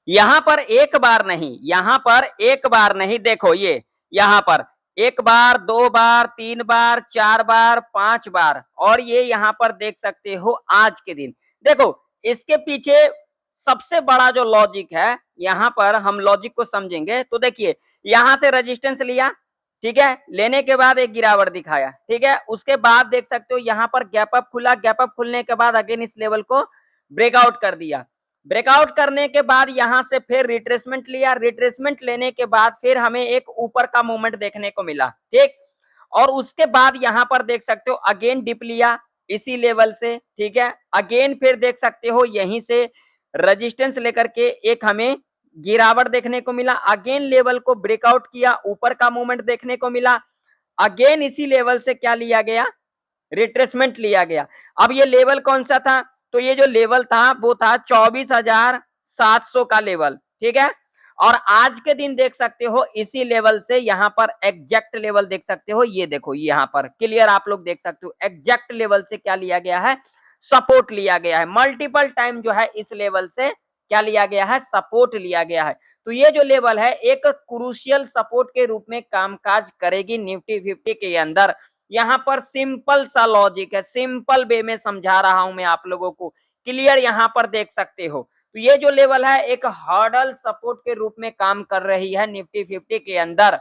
यहां पर एक बार नहीं, यहां पर एक बार नहीं, देखो ये यहां पर एक बार, दो बार, तीन बार, चार बार, पांच बार, और ये यहां पर देख सकते हो आज के दिन। देखो इसके पीछे सबसे बड़ा जो लॉजिक है, यहां पर हम लॉजिक को समझेंगे तो देखिए, यहां से रेजिस्टेंस लिया, ठीक है, लेने के बाद एक गिरावट दिखाया, ठीक है, उसके बाद देख सकते हो यहां पर गैप अप खुला, गैप अप खुलने के बाद अगेन इस लेवल को ब्रेकआउट कर दिया। ब्रेकआउट करने के बाद यहां से फिर रिट्रेसमेंट लिया, रिट्रेसमेंट लेने के बाद फिर हमें एक ऊपर का मूवमेंट देखने को मिला, ठीक, और उसके बाद यहां पर देख सकते हो अगेन डिप लिया इसी लेवल से, ठीक है, अगेन फिर देख सकते हो यहीं से रेजिस्टेंस लेकर के एक हमें गिरावट देखने को मिला, अगेन लेवल को ब्रेकआउट किया, ऊपर का मूवमेंट देखने को मिला, अगेन इसी लेवल से क्या लिया गया, रिट्रेसमेंट लिया गया। अब ये लेवल कौन सा था, तो ये जो लेवल था वो था 24,700 का लेवल, ठीक है, और आज के दिन देख सकते हो इसी लेवल से यहां पर एग्जैक्ट लेवल देख सकते हो, ये देखो यहां पर क्लियर आप लोग देख सकते हो एग्जैक्ट लेवल से क्या लिया गया है, सपोर्ट लिया गया है, मल्टीपल टाइम जो है इस लेवल से क्या लिया गया है, सपोर्ट लिया गया है। तो ये जो लेवल है एक क्रूशियल सपोर्ट के रूप में कामकाज करेगी निफ्टी 50 के अंदर। यहां पर सिंपल सा लॉजिक है, सिंपल वे में समझा रहा हूं मैं आप लोगों को, क्लियर यहां पर देख सकते हो। तो ये जो लेवल है एक हर्डल सपोर्ट के रूप में काम कर रही है निफ्टी 50 के अंदर।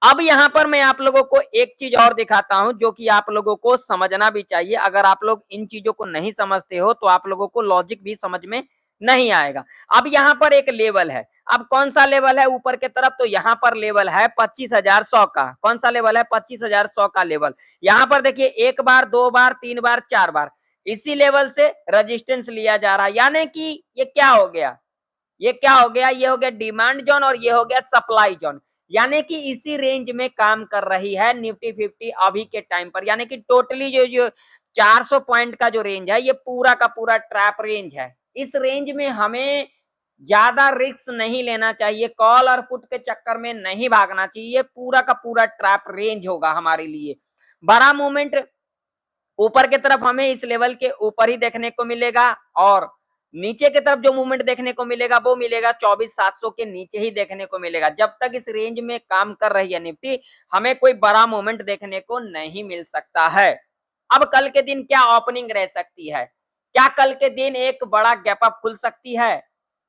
अब यहां पर मैं आप लोगों को एक चीज और दिखाता हूं जो कि आप लोगों को समझना भी चाहिए, अगर आप लोग इन चीजों को नहीं समझते हो तो आप लोगों को लॉजिक भी समझ में नहीं आएगा। अब यहां पर एक लेवल है, अब कौन सा लेवल है ऊपर के तरफ, तो यहां पर लेवल है 25,100 का, कौन सा लेवल है, 25,100 का लेवल। यहां पर देखिए एक बार, दो बार, तीन बार, चार बार इसी लेवल से रेजिस्टेंस लिया जा रहा है, यानी कि ये क्या हो गया, ये क्या हो गया, ये हो गया डिमांड जोन और ये हो गया सप्लाई जोन, यानी कि इसी रेंज में काम कर रही है निफ्टी 50 अभी के टाइम पर, यानी कि टोटली जो 400 पॉइंट का जो रेंज है ये पूरा का पूरा ट्रैप रेंज है। इस रेंज में हमें ज्यादा रिस्क नहीं लेना चाहिए, कॉल और पुट के चक्कर में नहीं भागना चाहिए, पूरा का पूरा ट्रैप रेंज होगा हमारे लिए। बड़ा मूवमेंट ऊपर की तरफ हमें इस लेवल के ऊपर ही देखने को मिलेगा, और नीचे की तरफ जो मूवमेंट देखने को मिलेगा वो मिलेगा 24,700 के नीचे ही देखने को मिलेगा। जब तक इस रेंज में काम कर रही है निफ्टी, हमें कोई बड़ा मूवमेंट देखने को नहीं मिल सकता है। अब कल के दिन क्या ओपनिंग रह सकती है, क्या कल के दिन एक बड़ा गैप अप खुल सकती है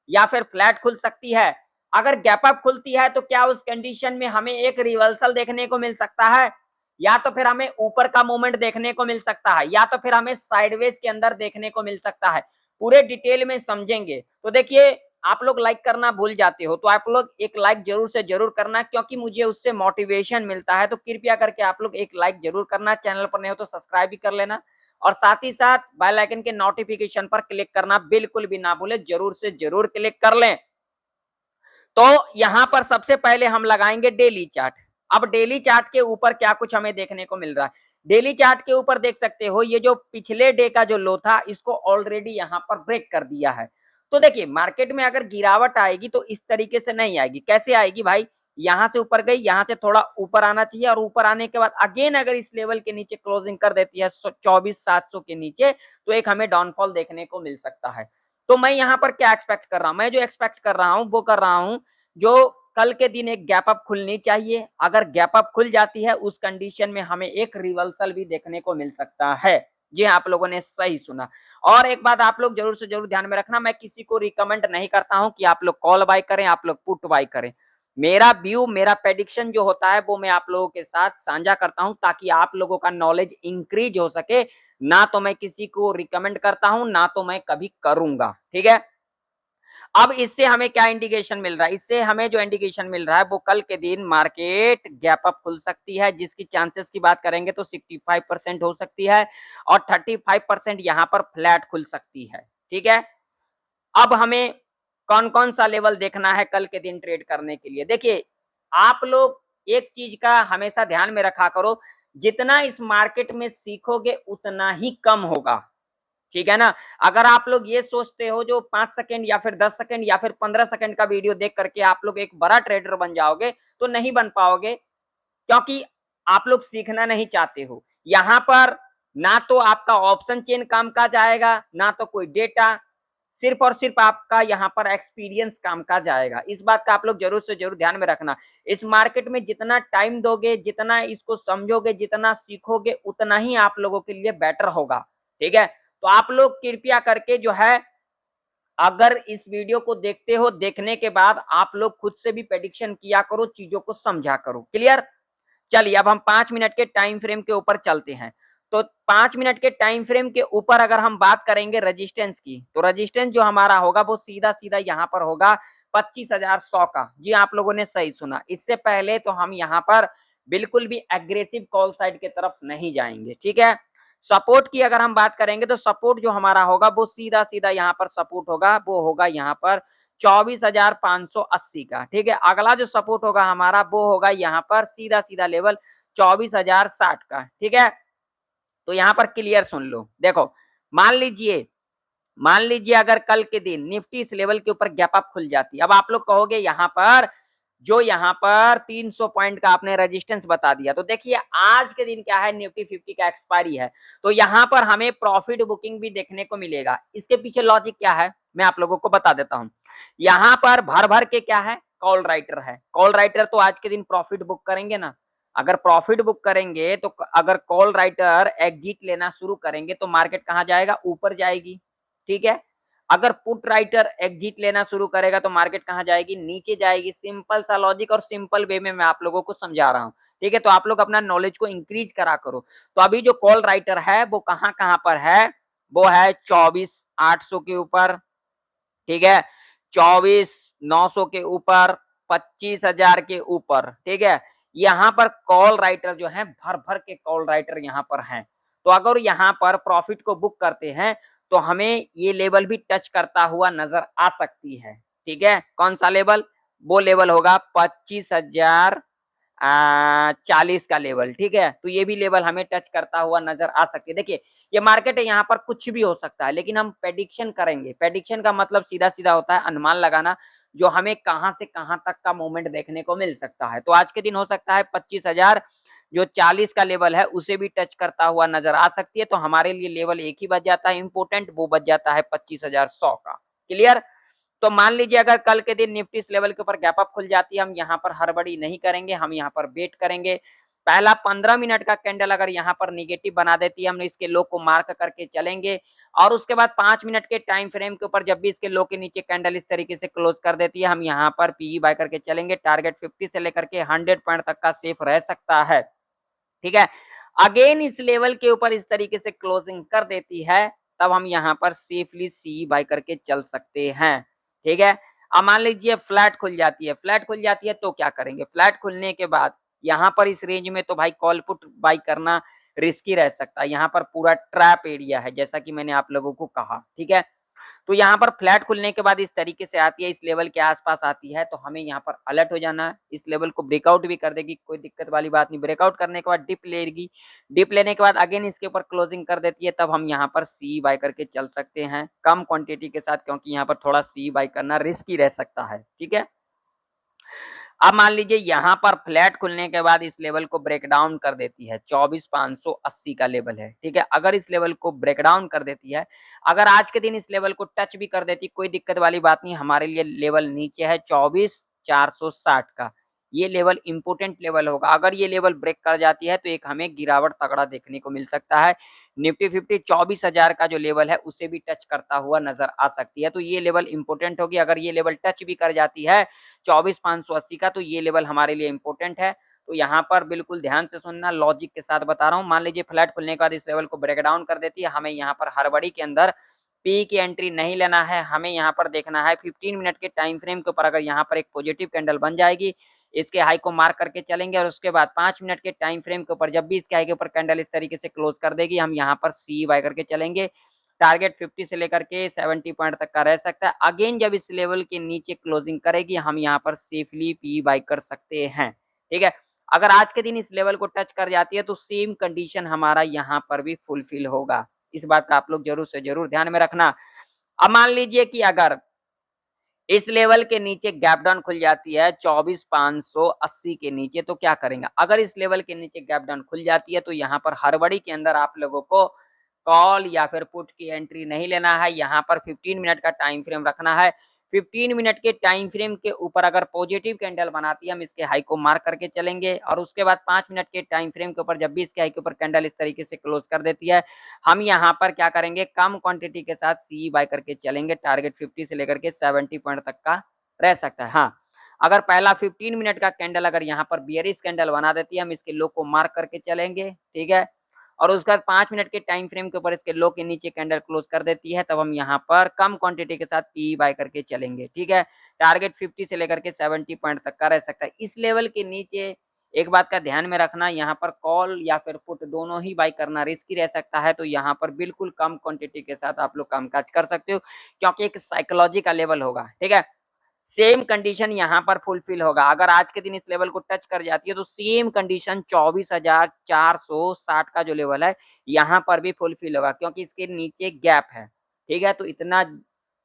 या फिर फ्लैट खुल सकती है। अगर गैप अप खुलती है तो क्या उस कंडीशन में हमें एक रिवर्सल देखने को मिल सकता है, या तो फिर हमें ऊपर का मूवमेंट देखने को मिल सकता है, या तो फिर हमें साइडवेज के अंदर देखने को मिल सकता है। पूरे डिटेल में समझेंगे तो देखिए, आप लोग लाइक करना भूल जाते हो तो आप लोग एक लाइक जरूर से जरूर करना, क्योंकि मुझे उससे मोटिवेशन मिलता है। तो कृपया करके आप लोग एक लाइक जरूर करना, चैनल पर नहीं हो तो सब्सक्राइब भी कर लेना, और साथ ही साथ बेल आइकन के नोटिफिकेशन पर क्लिक करना बिल्कुल भी ना भूले, जरूर से जरूर क्लिक कर लें। तो यहां पर सबसे पहले हम लगाएंगे डेली चार्ट। अब डेली चार्ट के ऊपर क्या कुछ हमें देखने को मिल रहा है, डेली चार्ट के ऊपर देख सकते हो ये जो पिछले डे का जो लो था इसको ऑलरेडी यहां पर ब्रेक कर दिया है। तो देखिए मार्केट में अगर गिरावट आएगी तो इस तरीके से नहीं आएगी, कैसे आएगी भाई, यहां से ऊपर गई, यहां से थोड़ा ऊपर आना चाहिए, और ऊपर आने के बाद अगेन अगर इस लेवल के नीचे क्लोजिंग कर देती है 24,700 के नीचे, तो एक हमें डाउनफॉल देखने को मिल सकता है। तो मैं यहां पर क्या एक्सपेक्ट कर रहा हूं, मैं जो एक्सपेक्ट कर रहा हूं वो कर रहा हूं, जो कल के दिन एक गैप अप खुलनी चाहिए, अगर गैप अप खुल जाती है उस कंडीशन में हमें एक रिवर्सल भी देखने को मिल सकता है। जी आप लोगों ने सही सुना। और एक बात आप लोग जरूर से जरूर ध्यान में रखना, मैं किसी को रिकमेंड नहीं करता हूं कि आप लोग कॉल बाय करें, आप लोग पुट बाय करें। मेरा व्यू, मेरा प्रेडिक्शन जो होता है वो मैं आप लोगों के साथ साझा करता हूं ताकि आप लोगों का नॉलेज इंक्रीज हो सके। ना तो मैं किसी को रिकमेंड करता हूं, ना तो मैं कभी करूंगा, ठीक है। अब इससे हमें क्या इंडिकेशन मिल रहा है, इससे हमें जो इंडिकेशन मिल रहा है वो कल के दिन मार्केट गैप अप खुल सकती है, जिसकी चांसेस की बात करेंगे तो 65% हो सकती है, और 35% यहां पर फ्लैट खुल सकती है, ठीक है। अब हमें कौन कौन सा लेवल देखना है कल के दिन ट्रेड करने के लिए, देखिए आप लोग एक चीज का हमेशा ध्यान में रखा करो, जितना इस मार्केट में सीखोगे उतना ही कम होगा, ठीक है ना। अगर आप लोग ये सोचते हो जो 5 सेकंड या फिर 10 सेकंड या फिर 15 सेकंड का वीडियो देख करके आप लोग एक बड़ा ट्रेडर बन जाओगे, तो नहीं बन पाओगे, क्योंकि आप लोग सीखना नहीं चाहते हो। यहां पर ना तो आपका ऑप्शन चेन काम का जाएगा, ना तो कोई डेटा, सिर्फ और सिर्फ आपका यहाँ पर एक्सपीरियंस काम का जाएगा। इस बात का आप लोग जरूर से जरूर ध्यान में रखना। इस मार्केट में जितना टाइम दोगे, जितना इसको समझोगे, जितना सीखोगे, उतना ही आप लोगों के लिए बेटर होगा। ठीक है, तो आप लोग कृपया करके जो है, अगर इस वीडियो को देखते हो, देखने के बाद आप लोग खुद से भी प्रेडिक्शन किया करो, चीजों को समझा करो। क्लियर? चलिए अब हम 5 मिनट के टाइम फ्रेम के ऊपर चलते हैं। तो 5 मिनट के टाइम फ्रेम के ऊपर अगर हम बात करेंगे रेजिस्टेंस की, तो रेजिस्टेंस जो हमारा होगा वो सीधा सीधा यहाँ पर होगा 25,100 का। जी आप लोगों ने सही सुना। इससे पहले तो हम यहाँ पर बिल्कुल भी एग्रेसिव कॉल साइड के तरफ नहीं जाएंगे। ठीक है, सपोर्ट की अगर हम बात करेंगे तो सपोर्ट जो हमारा होगा वो सीधा सीधा यहाँ पर सपोर्ट होगा, वो होगा यहाँ पर 24,580 का। ठीक है, अगला जो सपोर्ट होगा हमारा वो होगा यहाँ पर सीधा सीधा लेवल 24,060 का। ठीक है, तो यहाँ पर क्लियर सुन लो। देखो, मान लीजिए अगर कल के दिन निफ्टी इस लेवल के ऊपर गैप अप खुल जाती, अब आप लोग कहोगे यहाँ पर जो यहाँ पर 300 पॉइंट का आपने रेजिस्टेंस बता दिया, तो देखिए आज के दिन क्या है, निफ्टी 50 का एक्सपायरी है, तो यहाँ पर हमें प्रॉफिट बुकिंग भी देखने को मिलेगा। इसके पीछे लॉजिक क्या है मैं आप लोगों को बता देता हूँ। यहाँ पर भर भर के क्या है, कॉल राइटर है। कॉल राइटर तो आज के दिन प्रॉफिट बुक करेंगे ना। अगर प्रॉफिट बुक करेंगे तो अगर कॉल राइटर एग्जिट लेना शुरू करेंगे तो मार्केट कहाँ जाएगा, ऊपर जाएगी। ठीक है, अगर पुट राइटर एग्जिट लेना शुरू करेगा तो मार्केट कहां जाएगी, नीचे जाएगी। सिंपल सा लॉजिक और सिंपल वे में मैं आप लोगों को समझा रहा हूं। ठीक है, तो आप लोग अपना नॉलेज को इंक्रीज करा करो। तो अभी जो कॉल राइटर है वो कहां पर है, वो है 24,800 के ऊपर। ठीक है, 24,900 के ऊपर, 25,000 के ऊपर। ठीक है, यहाँ पर कॉल राइटर जो है भर भर के कॉल राइटर यहाँ पर हैं। तो अगर यहाँ पर प्रॉफिट को बुक करते हैं तो हमें ये लेवल भी टच करता हुआ नजर आ सकती है। ठीक है, कौन सा लेवल, वो लेवल होगा 25,040 का लेवल। ठीक है, तो ये भी लेवल हमें टच करता हुआ नजर आ सकती है। देखिए ये मार्केट है, यहाँ पर कुछ भी हो सकता है, लेकिन हम प्रेडिक्शन करेंगे। प्रेडिक्शन का मतलब सीधा सीधा होता है अनुमान लगाना, जो हमें कहां से कहां तक का मूवमेंट देखने को मिल सकता है। तो आज के दिन हो सकता है 25,040 का लेवल है उसे भी टच करता हुआ नजर आ सकती है। तो हमारे लिए लेवल एक ही बच जाता है इंपोर्टेंट, वो बच जाता है 25,100 का। क्लियर? तो मान लीजिए अगर कल के दिन निफ्टी इस लेवल के ऊपर गैप अप खुल जाती है, हम यहाँ पर हड़बड़ी नहीं करेंगे, हम यहाँ पर वेट करेंगे। पहला 15 मिनट का कैंडल अगर यहाँ पर निगेटिव बना देती है, हम इसके लो को मार्क करके चलेंगे। और उसके बाद 5 मिनट के टाइम फ्रेम के ऊपर जब भी इसके लो के नीचे कैंडल इस तरीके से क्लोज कर देती है, हम यहाँ पर पीई बाय करके चलेंगे। टारगेट 50 से लेकर के 100 पॉइंट तक का सेफ रह सकता है। ठीक है, अगेन इस लेवल के ऊपर इस तरीके से क्लोजिंग कर देती है, तब हम यहाँ पर सेफली सी बाय करके चल सकते हैं। ठीक है, अब मान लीजिए फ्लैट खुल जाती है, फ्लैट खुल जाती है तो क्या करेंगे, फ्लैट खुलने के बाद यहाँ पर इस रेंज में तो भाई कॉल पुट बाय करना रिस्की रह सकता है। यहाँ पर पूरा ट्रैप एरिया है जैसा कि मैंने आप लोगों को कहा। ठीक है, तो यहाँ पर फ्लैट खुलने के बाद इस तरीके से आती है, इस लेवल के आसपास आती है, तो हमें यहाँ पर अलर्ट हो जाना है। इस लेवल को ब्रेकआउट भी कर देगी, कोई दिक्कत वाली बात नहीं। ब्रेकआउट करने के बाद डिप लेगी, डिप लेने के बाद अगेन इसके ऊपर क्लोजिंग कर देती है, तब हम यहाँ पर सी बाय करके चल सकते हैं कम क्वांटिटी के साथ, क्योंकि यहाँ पर थोड़ा सी बाय करना रिस्की रह सकता है। ठीक है, अब मान लीजिए यहाँ पर फ्लैट खुलने के बाद इस लेवल को ब्रेक डाउन कर देती है, 24,580 का लेवल है। ठीक है, अगर इस लेवल को ब्रेक डाउन कर देती है, अगर आज के दिन इस लेवल को टच भी कर देती, कोई दिक्कत वाली बात नहीं। हमारे लिए लेवल नीचे है 24,460 का, ये लेवल इंपोर्टेंट लेवल होगा। अगर ये लेवल ब्रेक कर जाती है तो एक हमें गिरावट तगड़ा देखने को मिल सकता है। निफ्टी 50 24,000 का जो लेवल है उसे भी टच करता हुआ नजर आ सकती है, तो ये लेवल इंपोर्टेंट होगी। अगर ये लेवल टच भी कर जाती है 24,580 का, तो ये लेवल हमारे लिए इंपोर्टेंट है। तो यहाँ पर बिल्कुल ध्यान से सुनना, लॉजिक के साथ बता रहा हूँ। मान लीजिए फ्लैट खुलने के बाद इस लेवल को ब्रेक डाउन कर देती है, हमें यहाँ पर हड़बड़ी के अंदर पी की एंट्री नहीं लेना है। हमें यहाँ पर देखना है 15 मिनट के टाइम फ्रेम के ऊपर अगर यहाँ पर एक पॉजिटिव कैंडल बन जाएगी, इसके हाई को मार्क करके चलेंगे। और उसके बाद 5 मिनट के टाइम फ्रेम के ऊपर जब भी इसके हाई के ऊपर कैंडल इस तरीके से क्लोज कर देगी, हम यहाँ पर सी बाय करके चलेंगे। टारगेट 50 से लेकर के 70 पॉइंट तक का रह सकता है। अगेन जब इस लेवल के नीचे क्लोजिंग करेगी, हम यहाँ पर सेफली पी बाय कर सकते हैं। ठीक है, अगर आज के दिन इस लेवल को टच कर जाती है तो सेम कंडीशन हमारा यहाँ पर भी फुलफिल होगा। इस बात का आप लोग जरूर से जरूर ध्यान में रखना। अब मान लीजिए कि अगर इस लेवल के नीचे गैप डाउन खुल जाती है 24,580 के नीचे, तो क्या करेंगे। अगर इस लेवल के नीचे गैप डाउन खुल जाती है तो यहाँ पर हड़बड़ी के अंदर आप लोगों को कॉल या फिर पुट की एंट्री नहीं लेना है। यहाँ पर 15 मिनट का टाइम फ्रेम रखना है। 15 मिनट के टाइम फ्रेम के ऊपर अगर पॉजिटिव कैंडल बनाती है, हम इसके हाई को मार्क करके चलेंगे और उसके बाद 5 मिनट के टाइम फ्रेम के ऊपर जब भी इसके हाई के ऊपर कैंडल इस तरीके से क्लोज कर देती है, हम यहाँ पर क्या करेंगे, कम क्वांटिटी के साथ सी बाय करके चलेंगे। टारगेट 50 से लेकर के 70 पॉइंट तक का रह सकता है। हाँ, अगर पहला 15 मिनट का कैंडल अगर यहाँ पर बियरिश कैंडल बना देती है, हम इसके लो को मार्क करके चलेंगे, ठीक है। और उसके बाद 5 मिनट के टाइम फ्रेम के ऊपर इसके लो के नीचे कैंडल क्लोज कर देती है, तब हम यहाँ पर कम क्वांटिटी के साथ पी बाय करके चलेंगे, ठीक है। टारगेट 50 से लेकर के 70 पॉइंट तक का रह सकता है। इस लेवल के नीचे एक बात का ध्यान में रखना, यहाँ पर कॉल या फिर पुट दोनों ही बाय करना रिस्की रह सकता है, तो यहाँ पर बिल्कुल कम क्वांटिटी के साथ आप लोग कामकाज कर सकते हो, क्योंकि एक साइकोलॉजी का लेवल होगा, ठीक है। सेम कंडीशन यहाँ पर फुलफिल होगा। अगर आज के दिन इस लेवल को टच कर जाती है तो सेम कंडीशन 24,460 का जो लेवल है यहाँ पर भी फुलफिल होगा, क्योंकि इसके नीचे गैप है, ठीक है। तो इतना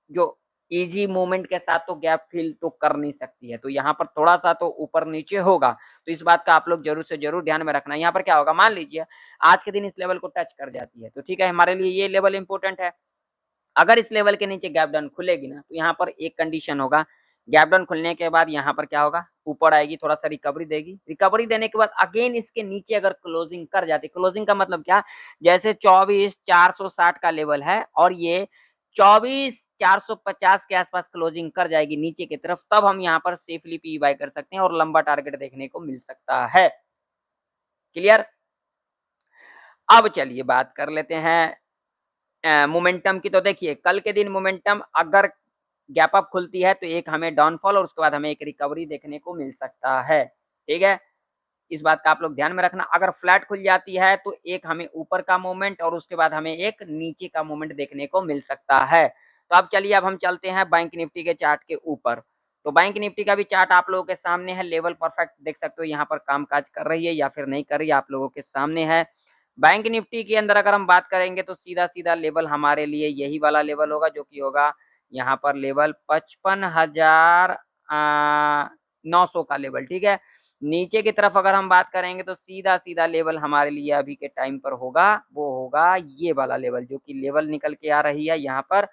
जो इजी मूवमेंट के साथ तो गैप फिल तो कर नहीं सकती है, तो यहाँ पर थोड़ा सा तो ऊपर नीचे होगा। तो इस बात का आप लोग जरूर से जरूर ध्यान में रखना। यहाँ पर क्या होगा, मान लीजिए आज के दिन इस लेवल को टच कर जाती है, तो ठीक है, हमारे लिए ये लेवल इंपॉर्टेंट है। अगर इस लेवल के नीचे गैप डाउन खुलेगी ना, तो यहाँ पर एक कंडीशन होगा, गैप डाउन खुलने के बाद यहाँ पर क्या होगा, ऊपर आएगी, थोड़ा सा रिकवरी देगी। रिकवरी देने के बाद अगेन इसके नीचे अगर क्लोजिंग कर जाती, क्लोजिंग का मतलब क्या, जैसे 24,460 का लेवल है और ये 24,450 के आसपास क्लोजिंग कर जाएगी नीचे की तरफ, तब हम यहाँ पर सेफली पी बाय कर सकते हैं और लंबा टारगेट देखने को मिल सकता है। क्लियर। अब चलिए बात कर लेते हैं मोमेंटम की। तो देखिए कल के दिन मोमेंटम अगर गैप अप खुलती है तो एक हमें डाउनफॉल और उसके बाद हमें एक रिकवरी देखने को मिल सकता है, ठीक है। इस बात का आप लोग ध्यान में रखना। अगर फ्लैट खुल जाती है तो एक हमें ऊपर का मूवमेंट और उसके बाद हमें एक नीचे का मूवमेंट देखने को मिल सकता है। तो अब चलिए, अब हम चलते हैं बैंक निफ्टी के चार्ट के ऊपर। तो बैंक निफ्टी का भी चार्ट आप लोगों के सामने है। लेवल परफेक्ट देख सकते हो, यहाँ पर कामकाज कर रही है या फिर नहीं कर रही है, आप लोगों के सामने है। बैंक निफ्टी के अंदर अगर हम बात करेंगे तो सीधा सीधा लेवल हमारे लिए यही वाला लेवल होगा, जो कि होगा यहाँ पर लेवल 55,900 का लेवल, ठीक है। नीचे की तरफ अगर हम बात करेंगे तो सीधा सीधा लेवल हमारे लिए अभी के टाइम पर होगा, वो होगा ये वाला लेवल, जो कि लेवल निकल के आ रही है यहाँ पर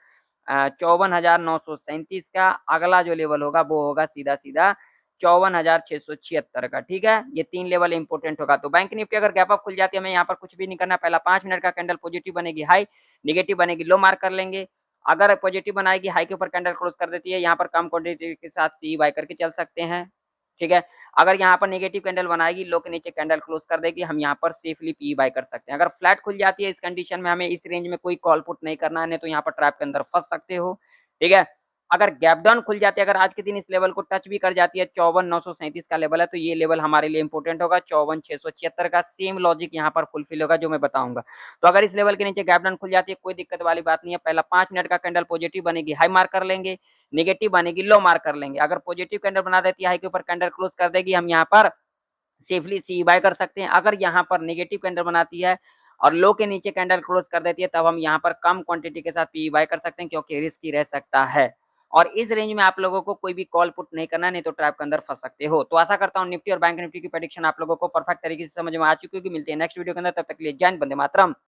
54,937 का। अगला जो लेवल होगा वो होगा सीधा सीधा 54,676 का, ठीक है। ये 3 लेवल इंपॉर्टेंट होगा। तो बैंक निफ्टी अगर गैप अप खुल जाती है, हमें यहाँ पर कुछ भी नहीं करना, पहला 5 मिनट का कैंडल पॉजिटिव बनेगी हाई, नेगेटिव बनेगी लो, मार्क कर लेंगे। अगर पॉजिटिव बनाएगी, हाई के ऊपर कैंडल क्लोज कर देती है, यहाँ पर कम क्वांटिटी के साथ सी बाय करके चल सकते हैं, ठीक है। अगर यहाँ पर नेगेटिव कैंडल बनाएगी, लो के नीचे कैंडल क्लोज कर देगी, हम यहाँ पर सेफली पी बाय कर सकते हैं। अगर फ्लैट खुल जाती है इस कंडीशन में, हमें इस रेंज में कोई कॉल पुट नहीं करना है, नहीं तो यहाँ पर ट्रैप के अंदर फंस सकते हो, ठीक है। अगर गैप डाउन खुल जाती है, अगर आज के दिन इस लेवल को टच भी कर जाती है, 54,937 का लेवल है, तो ये लेवल हमारे लिए इंपॉर्टेंट होगा 54,676 का। सेम लॉजिक यहाँ पर फुलफिल होगा जो मैं बताऊंगा। तो अगर इस लेवल के नीचे गैप डाउन खुल जाती है, कोई दिक्कत वाली बात नहीं है, पहला 5 मिनट का कैंडल पॉजिटिव बनेगी, हाई मार्क कर लेंगे, नेगेटिव बनेगी, लो मार्क कर लेंगे। अगर पॉजिटिव कैंडल बना देती है, हाई के ऊपर कैंडल क्लोज कर देगी, हम यहाँ पर सेफली सी बाय कर सकते हैं। अगर यहाँ पर नेगेटिव कैंडल बनाती है और लो के नीचे कैंडल क्लोज कर देती है, तब हम यहाँ पर कम क्वांटिटी के साथ पी बाय कर सकते हैं, क्योंकि रिस्की रह सकता है। और इस रेंज में आप लोगों को कोई भी कॉल पुट नहीं करना, नहीं तो ट्रैप के अंदर फंस सकते हो। तो आशा करता हूँ निफ्टी और बैंक निफ्टी की प्रेडिक्शन आप लोगों को परफेक्ट तरीके से समझ में आ चुकी होगी। मिलते हैं नेक्स्ट वीडियो के अंदर, तब तक के लिए जय हिंद, वंदे मातरम।